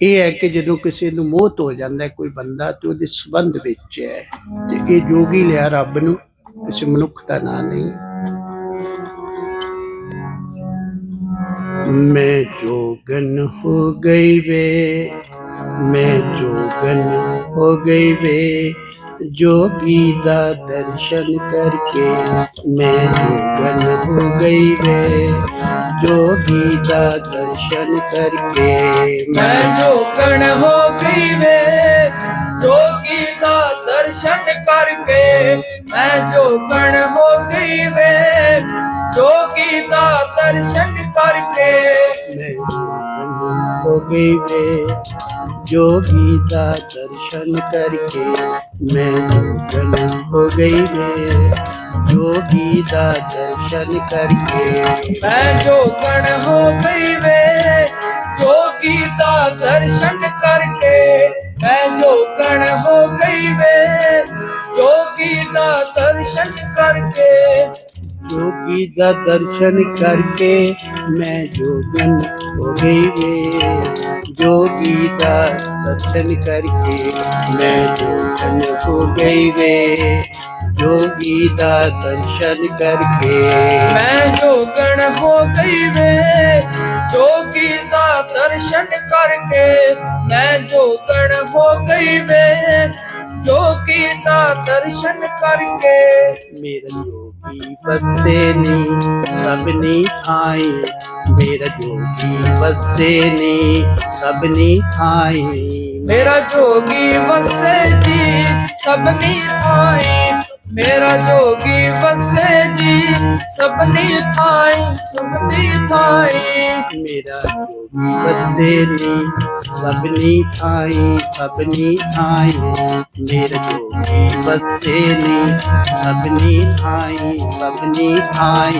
ਇਹ ਹੈ ਕਿ ਜਦੋਂ ਕਿਸੇ ਨੂੰ ਮੋਹਤ ਹੋ ਜਾਂਦਾ ਕੋਈ ਬੰਦਾ ਤੇ ਉਹਦੇ ਸੰਬੰਧ ਵਿੱਚ ਹੈ, ਤੇ ਇਹ ਜੋਗੀ ਲਿਆ ਰੱਬ ਨੂੰ, ਕਿਸੇ ਮਨੁੱਖ ਦਾ ਨਾਂ ਨਹੀਂ। मैं जोगन हो गई वे, मैं जोगन हो गई वे, जोगी दा दर्शन करके मैं जोगन हो गई वे, जोगी दा दर्शन करके मैं जोगन हो गई वे, जोगी दा दर्शन करके मैं जोगन हो गई वे, जोगी दा दर्शन करके मैं जोगन हो गई वे, जोगी दा दर्शन करके मैं जोगन हो गई वे, जोगी दा दर्शन करके मैं जोगन हो गई वे, जोगी दा दर्शन करके मैं जोगन हो गई वे, जोगी दा दर्शन करके जोगी दा दर्शन करके मैं जोगन हो गई वे, जोगी दा दर्शन करके मैं जोगन हो गई वे, जोगी दा दर्शन करके मैं जोगन हो गई वे, जोगी दा दर्शन करके मैं जोगन हो गई वे, जोगी दा दर्शन करके मेरा जोगी बसे नी सबनी थाई, मेरा जोगी बसे नी सबनी थाई, मेरा जोगी बसे जी सबनी थाई, मेरा जोगी बसे जी सबनी थाई, सबनी थाई, मेरा जोगी बसे नी सबनी थाई, सबनी थाई, मेरा जोगी बसे नी सबनी थाई, सबनी थाई,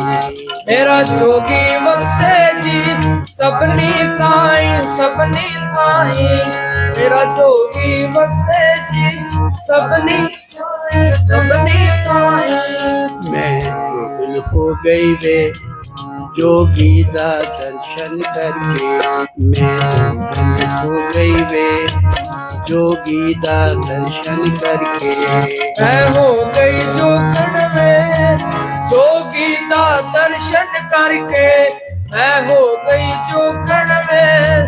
मेरा जोगी बसे जी सबनी थाई, सबनी थाई, मेरा जोगी बसे जी सबनी सबनी थाई। मैं जोगन हो गई वे, जोगी दा दर्शन करके मैं जोगन हो गई वे, जोगी दा दर्शन करके मैं हो गई जोगन में, जोगी दा दर्शन करके मैं हो गई जोगन में,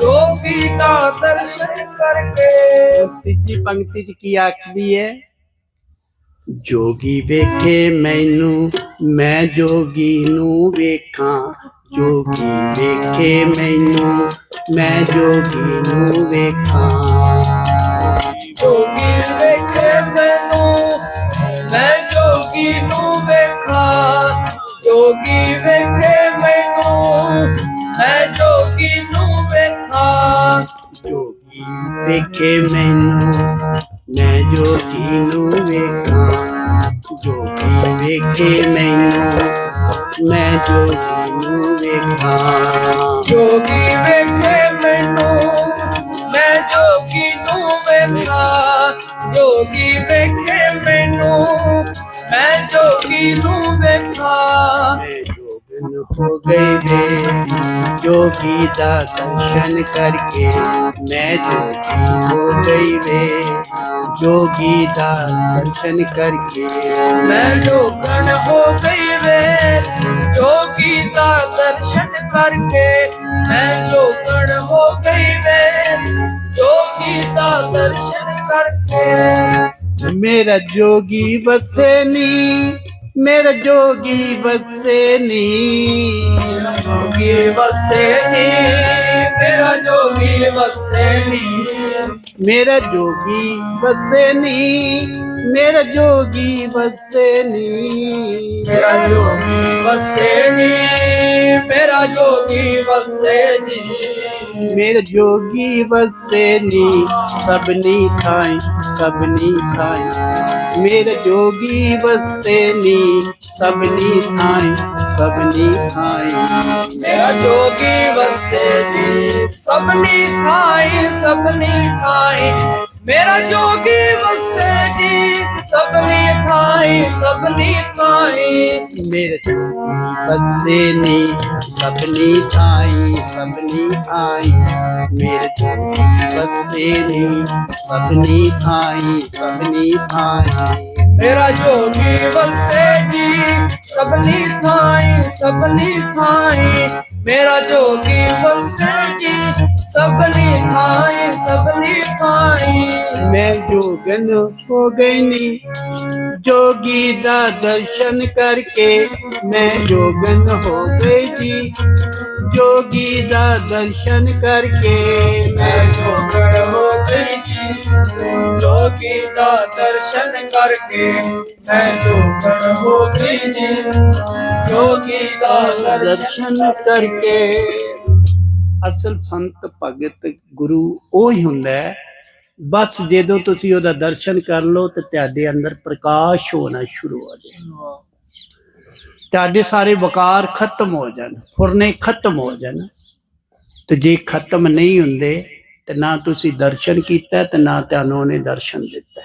जोगी दा दर्शन करके। तीजी पंक्ति च की आखदी है, जोगी वेखे मैनू मैं जोगी नू वेखां, जोगी वेखे मैनू मैं जोगी नू वेखां, जोगी वेखे मैनू मैं जोगी नू वेखां, जोगी वेखे मैनू मैं जोगी नू वेखां, जोगी वेखे मैनू मैं जोगी नू वेखां, जोगी वेखे मैनू मैं जोगी नू वेखां, जोगी वेखे मैनू मैं जोगी नू वेखां, जोगी वेखे मैनू मैं जोगी नू वेखां। मैं जोगन हो गई वे, जोगी दा दर्शन करके मैं जोगी हो गई वे, जोगी दा दर्शन करके मैं जोगन हो गई वे, जोगी दा दर्शन करके मैं जोगन हो गई वे, जोगी दा दर्शन करके। मेरा जोगी बसे नी, मेरा जोगी बसे नी, जोगी बसे नी, मेरा जोगी बसे नी, मेरा जोगी बसे नी, मेरा जोगी बसे नी, मेरा जोगी बसे नी, मेरा जोगी बसे नी, मेरा जोगी बसे नी सबनी थाई, सबनी थाई, मेरा जोगी बसे नी सबनी थाई, सबनी थाई, मेरा जोगी बसे जी सबनी थाई, सबनी थाई, मेरा जोगी बसे जी ਸਭਨੀ ਥਾਈ ਸਭਨੀ ਥਾਈ ਮੇਰੇ ਜੋਗੀ ਵਸੇ ਨੀ ਸਭਨੀ ਥਾਈ ਸਭਨੀ ਥਾਈ ਮੇਰੇ ਜੋਗੀ ਵਸੇ ਨੀ ਸਭਨੀ ਥਾਈ ਸਭਨੀ ਥਾਈ ਮੇਰਾ ਜੋਗੀ ਵਸੇ ਜੀ ਸਭਨੀ ਥਾਈ ਸਭਨੀ ਥਾਈ ਮੇਰਾ ਜੋਗੀ ਵਸੇ ਜੀ ਸਭਨੀ ਥਾਈ ਸਭਨੀ ਥਾਈ ਮੈਂ ਜੋਗਨ ਹੋ ਗਈ ਨੀ ਜੋਗੀ ਦਾ ਦਰਸ਼ਨ ਕਰਕੇ ਮੈਂ ਜੋਗਨ ਹੋ ਗਈ ਜੀ ਜੋਗੀ ਦਾ ਦਰਸ਼ਨ ਕਰਕੇ ਮੈਂ ਜੋਗਣ ਹੋ ਗਈ ਜੀ ਜੋਗੀ ਦਾ ਦਰਸ਼ਨ ਕਰਕੇ ਮੈਂ ਜੋਗਣ ਹੋ ਗਈ ਜੀ ਜੋਗੀ ਦਾ ਦਰਸ਼ਨ ਕਰਕੇ ਅਸਲ ਸੰਤ ਭਗਤ ਗੁਰੂ ਉਹ ਹੀ ਹੁੰਦਾ ਹੈ। ਬਸ ਜਦੋਂ ਤੁਸੀਂ ਉਹਦਾ ਦਰਸ਼ਨ ਕਰ ਲਓ ਤੇ ਤੁਹਾਡੇ ਅੰਦਰ ਪ੍ਰਕਾਸ਼ ਹੋਣਾ ਸ਼ੁਰੂ ਹੋ ਜਾਏ ਤੁਹਾਡੇ ਸਾਰੇ ਵਕਾਰ ਖਤਮ ਹੋ ਜਾਣ ਫੁਰਨੇ ਖਤਮ ਹੋ ਜਾਣ ਤੇ ਜੇ ਖਤਮ ਨਹੀਂ ਹੁੰਦੇ ਤੇ ਨਾ ਤੁਸੀਂ ਦਰਸ਼ਨ ਕੀਤਾ ਤੇ ਨਾ ਤੁਹਾਨੂੰ ਉਹਨੇ ਦਰਸ਼ਨ ਦਿੱਤਾ